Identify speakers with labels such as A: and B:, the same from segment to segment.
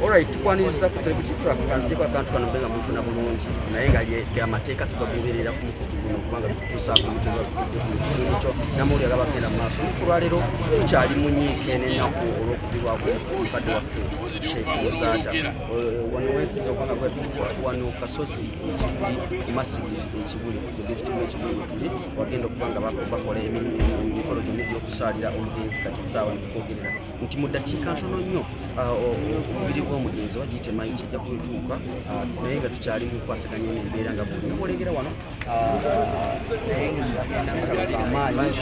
A: Alright, tukwaniriza ku celebrity track kanze kwa abantu kano mbenga mufuna bulungi naye nga amateeka tugagoberera ku mukutu guno kubanga tukusa ku mutego cyo namuli agabagenda mu maaso kulwalero tukyali munyiike n'ennaku olw'okubirwako omukadde waffe Sheikh Muzaata wano wensiza okubanga wano kasozi ekibuli kumasigi ekibuli kuzifitimu ekibuli tuli wagenda okubanga bakola emikolo gy'okusaalira omugenzi kati saawa nikwogerera nti mu ddakiika ntono nnyo omubiri gw'omugenzi wagiyite mayi kijja kutuuka naye nga tukyali mu kwasaganya n'embeera nga buli olengera wano amaanyi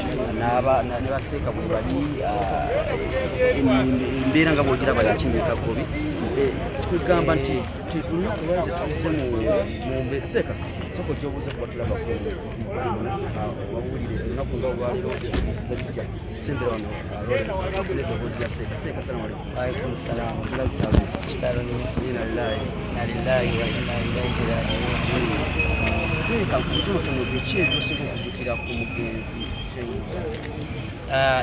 A: ne baseeka buli bati embeera nga bwogiraba yakindika gobi kwegamba nti olunaku lwanje tuze mu seeka soko gyobuze kuba tulabako wabulire olunaku nga olwaliro kisiza kitya sembera wano Lawrence afune eddoboozi ya seeka seeka salamu alaikum salaamu kitalo nina lillahi wa inna ilaihi raaji'uun seeka kutonotono biki ebyosinga okujjukira ku mugenzi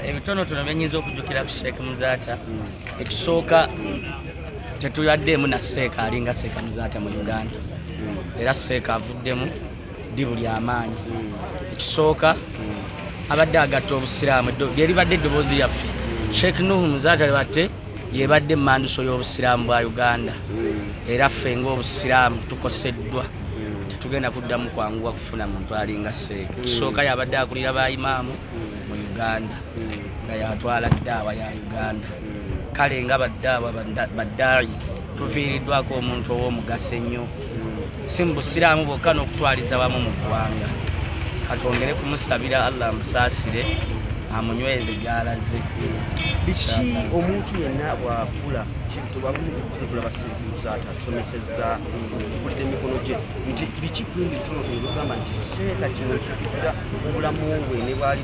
B: ebitonotono byenyinza okujjukira ku Sheikh Muzaata ekisooka tetuyaddeemu na seeka alinga Sheikh Muzaata mu Uganda era seeka avuddemu ddi buli amaanyi ekisooka abadde agatta obusiraamu lyeribadde eddoboozi yaffe Sheikh Nuhu Muzaata libadde yebadde manduso y'obusiraamu bwa Uganda era ffe ng'obusiraamu tukoseddwa tetugenda kuddamu kwanguwa kufuna muntu alinga seeka ekisooka yabadde akulira bayimaamu mu Uganda nga yatwala ddaawa ya Uganda kale nga baddaawa baddaayi tuviiriddwako omuntu ow'omugaso ennyo si mu busiraamu bwokka n'okutwaliza wamu mu ggwanga katwongere kumusabira Allah amusaasire amunyweze gy'alaze
A: biki omuntu yenna bwakula kintu bwakuzekula basimuzaata tusomesezza tukulira emikono gye nti biki kumbi bitonotono byogamba nti seeka kino kikitira obulamu bwe ne baali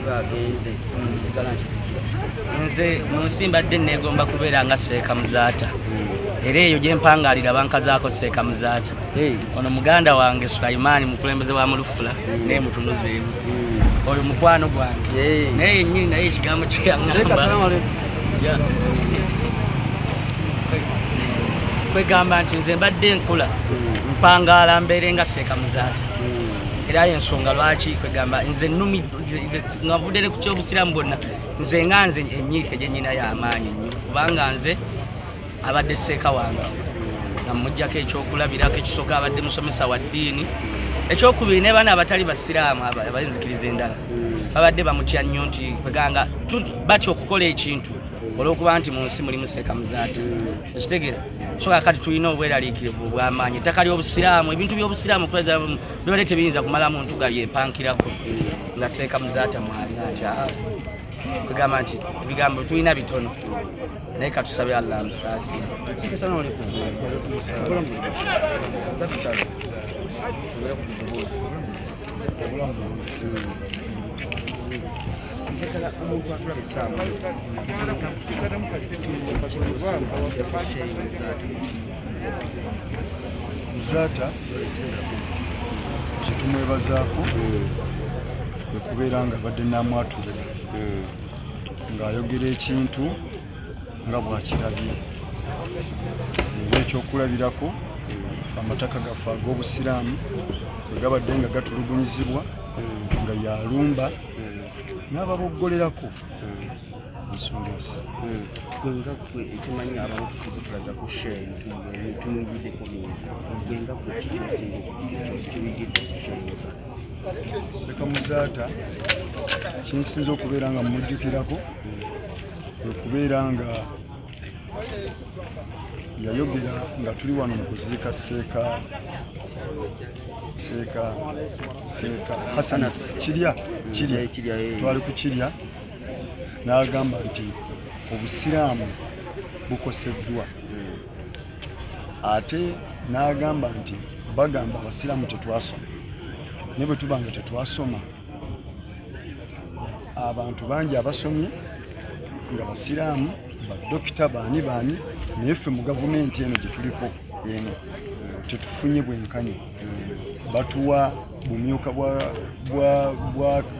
A: bagenze bisigala nti
B: nze mu nsi mbadde neegomba kubeera nga Sheikh Muzaata era eyo gye mpangaalira bankazaako Sheikh Muzaata ono muganda wange Sulaiman mukulembeze wa Mulufula naye mutunuzeemu oyo mukwano gwange naye yennyini naye ekigambo kyeyaŋŋamba kwegamba nti nze mbadde nkula mpangaala mbeere nga Sheikh Muzaata era yensonga lwaki kwegamba nze ngavudde ne ku kyobusiraamu bwonna nze nga nze enyiike gye nnyina y'amaanyi nnyo kubanga nze abadde seeka wange nga mujjako ekyokulabirako ekisooka abadde musomesa wa ddiini ekyokubiri ne bana abatali basiraamu abayinzikiriza endala babadde bamutya nnyo nti kweganga batya okukola ekintu olw'okuba nti mu nsi mulimu Sheikh Muzaata ekitegeera so kakati tulina obweraliikirivu obw'amaanyi ettaka ly'obusiraamu ebintu by'obusiraamu bibadde tebiyinza kumala muntu nga byepankirako nga Sheikh Muzaata mwalina nti kwegamba nti ebigambo tulina bitono naye katusabe Allah amusaasire
A: omuntu atulaba essaawa
C: Muzaata kyetumwebazaako ekubeera nga badde namwatulira ng'ayogera ekintu nga bwakirabye era ekyokulabirako amataka gaffe ag'obusiraamu bwe gabadde nga gatulugunyizibwa nga yalumba n'ababoggolerako ensonga esa
A: gwenga gwe ekimanyi abantu tuze tulaga ku sheeyi tumuyiddeko bintu gwenga gwe kikyosinga kibiyidde ku sheeyi
C: Sheikh Muzaata kinsinza okubeera nga mumujjukirako okubeera nga yayogera nga tuli wano mu kuziika Sheikh Hassan kirya twali ku kirya n'agamba nti obusiraamu bukoseddwa ate n'agamba nti bagamba abasiraamu tetwasoma ne bwe tuba nga tetwasoma abantu bangi abasomye nga basiraamu badokita baani naye ffe mu gavumenti eno gye tuliko eno tetufunye bwenkanya batuwa bumyuka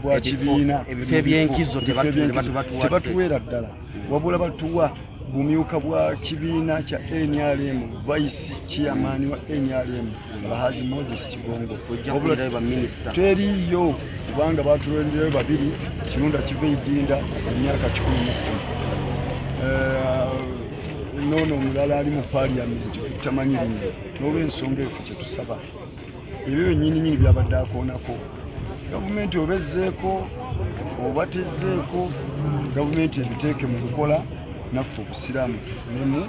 C: bwa kibiina
A: ebifo ebyenkizo
C: tebatuweera ddala wabula batuwa bumyuka bwa kibiina kya NRM vice chairman wa NRM Bahazi Moses Kigongo teriyo kubanga batulonderayo babiri Kirunda kive Idinda emyaka 11 nono omulala ali mu parliament tamanyiringa n'olw'ensonga efu kye tusaba ebyo nyinyi byabadde akoonako gavumenti obezzeeko obatezeeko gavumenti ebiteeke mu lukola naffe obusiraamu tufunemu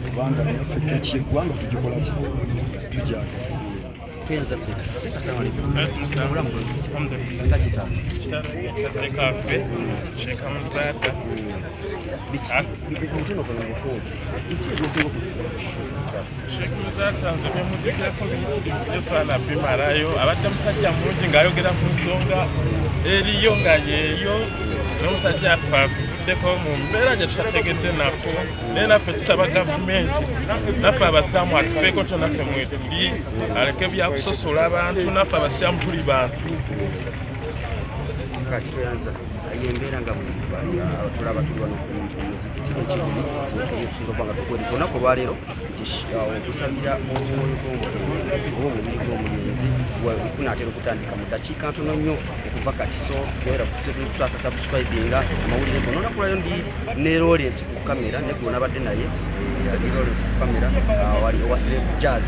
C: kubanga naffe keki eggwanga tugikola ki tujaga
D: Sheikh Muzata nze bemujjukirako biyitirivu saala bimalayo abadde musajja mulungi ng'ayogera ku nsonga eriyo nga yeeyo n'omusajja affe atuvuddeko mu mbeera gye tutategedde nako naye naffe tusaba gavumenti naffe abasaamu atufeeko to naffe mwetuli aleke byakusosola abantu naffe abasaamu tuli bantu
A: embeera nga tulaba tuli wano ku muzikiti ekibuli tusinza okuba nga tukweriza olunaku olwaleero nti okusabira omwoyo gw'omugenzi oba omubiri gw'omugenzi kunaatera okutandika mu ddakiika ntono nnyo okuva kati so gera kusubscribinga amawulire gono olunaku olwaleero ndi ne Lawrence ku kamera ne gwe nabadde naye ali Lawrence ku kamera wali owasire ku jazz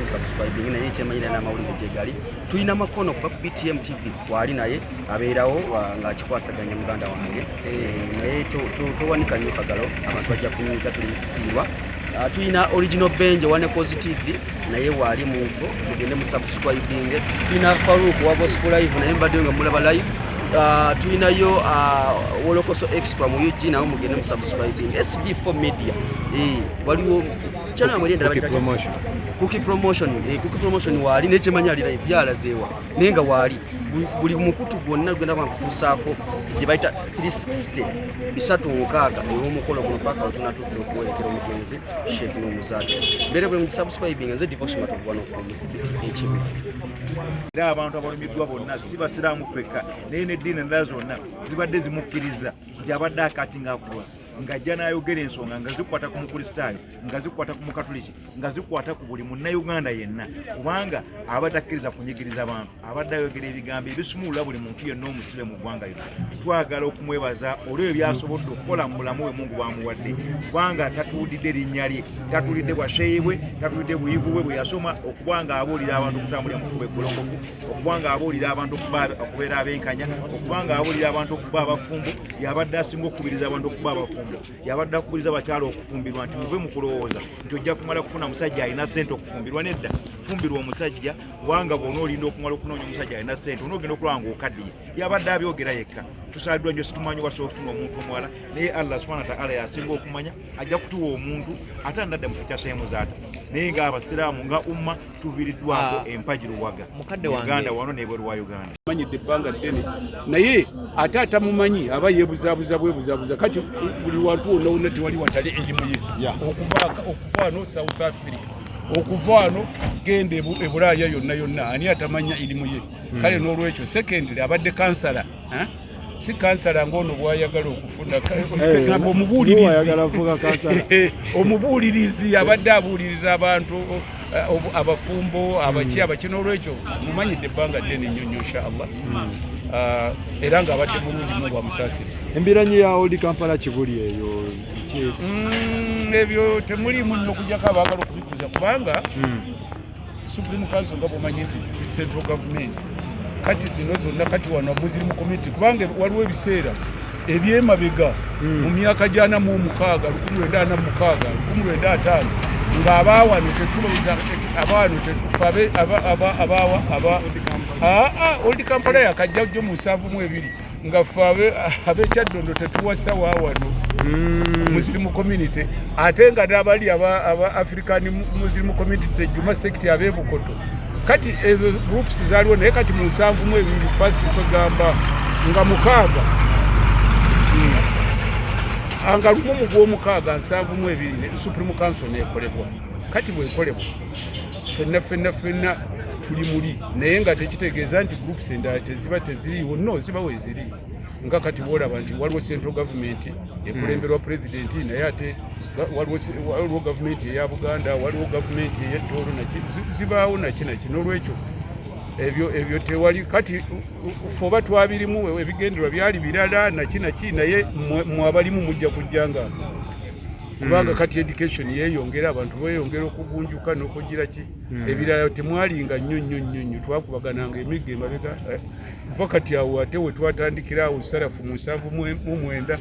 A: subscribing naye kyemanyira n'amawulire gye gali tulina makono kuva ku BTM TV wali naye abeerawo nga kikwasaganya muganda wange naye towanika nnyo kagalo abantu bajja kunyiga tuli mukufiirwa tulina original benje wane positive naye wali munfo mugende mu subscribing tulina Farouk wa Gospel Live naye mbadde nga mulaba live tulinayo Wolokoso Extra mu UG nawe mugende mu subscribing SB4 Media waliwo channel amwe ndala promotion Cookie promotion wali nekimanya ali live yalazeewa nenga wali buli mukutu gwonna genda bankutusaako gye bayita 360 bisatu nkaaga ey'omukolo guno paka otunatuukira okuwerekera omugenzi Sheikh Muzata mbere bwe mukisubscribing nze devotion matuvano ku muzikiti ekibi
E: era abantu abalumiddwa bonna si basiraamu fekka naye n'eddiini endala zonna zibadde zimukkiriza nti abadde akati ng'akuwasa ng'ajja n'ayogera ensonga nga zikwata ku mukristaayo nga zikwata ku mukatuliki nga zikwata ku buli munnayuganda yenna kubanga abadde akkiriza kunyigiriza abantu abadde ayogera ebigambo ebisumulula buli muntu yenna omusibe mu ggwanga lino twagala okumwebaza olw'ebyo byasobodde okukola mu bulamu bwe Mungu bwamuwadde kubanga tatuwulidde linnya lye tatuwulidde bwasheeyi bwe tatuwulidde buyivu bwe bwe yasoma okuba nga abuulira abantu okutambulira mu kkubo eggolongofu okuba nga abuulira abantu okubeera abenkanya okuba nga abuulira abantu okuba abafumbo yabadde asinga okukubiriza abantu okuba abafumbo yabadde akubiriza abakyala okufumbirwa nti muve mu kulowooza nti ojja kumala kufuna musajja alina ssente okufumbirwa nedda fumbirwa omusajja kubanga bw'ona olinda okumala okunoonya omusajja alina ssente onoogenda okulaba nga okaddiye yabadde abyogera yekka tusaaliddwa nnyo situmanyi wasa ofuna omuntu omuwala naye Allah subhanahu wa ta'ala yasinga okumanya ajja kutuwa omuntu ate andadde mufukya Sheikh Muzata naye ng'abasiraamu nga umma tuviiriddwako empagi Luwaga Uganda wano n'ebweru wa Uganda
F: manyidde ebbanga ddene naye ate atamumanyi aba yeebuzaabuza kati buli wantu wonna wonna tewali watali erimu ye okuva wano South Africa okuva wano genda e Bulaaya yonna ani atamanya erimu ye kale n'olwekyo secondary abadde kansala si kansala ng'ono bwayagala okufuna omubuulirizi abadde abuuliriza abantu abafumbo abaki n'olwekyo mumanyidde ebbanga ddene nnyo inshallah era ng'abadde bulungi Mungu amusaasire
C: embeera nnyo ya Old Kampala Kibuli eyo
F: ebyo temulimu nno okujjako abaagala okubikuza kubanga Supreme Council nga bw'omanyi nti central government kati zino zonna kati wano Muslim community kubanga waliwo ebiseera ebyemabega mu myaka gyana mu 1946 1950 ng'abaawano tetulowooza abaawano tetufabe Old Kampala yakajja jjo mu 72 nga ffe ab'Ekyaddondo tetuwasa waawano Muslim community ate nga n'abali aba African Muslim community tejjuma sekiti ab'Ebukoto kati ezo groups zaliwo naye kati mu 72 first kwegamba nga 6 anga lumu mu gw'omukaaga 72 Supreme Council neekolebwa kati bwekolebwa ffenna tuli muli naye nga tekitegeeza nti groups endala teziba teziriiwo no ziba weeziri nga kati bw'olaba nti waliwo central government ekulemberwa president naye ate waliwo gavumenti eya Buganda, waliwo gavumenti ey'Etooro, zibaawo naki n'olwekyo ebyo tewali kati ffe oba twabirimu ebigendererwa byali birala naki naye mmwe abalimu mujja kujjanga kubanga kati education yeeyongera abantu beeyongera okugunjuka n'okugira ki ebirala temwalinga nnyo twakubagananga emigga emabega kuva kati awo ate we twatandikira awo Sarafu mu 79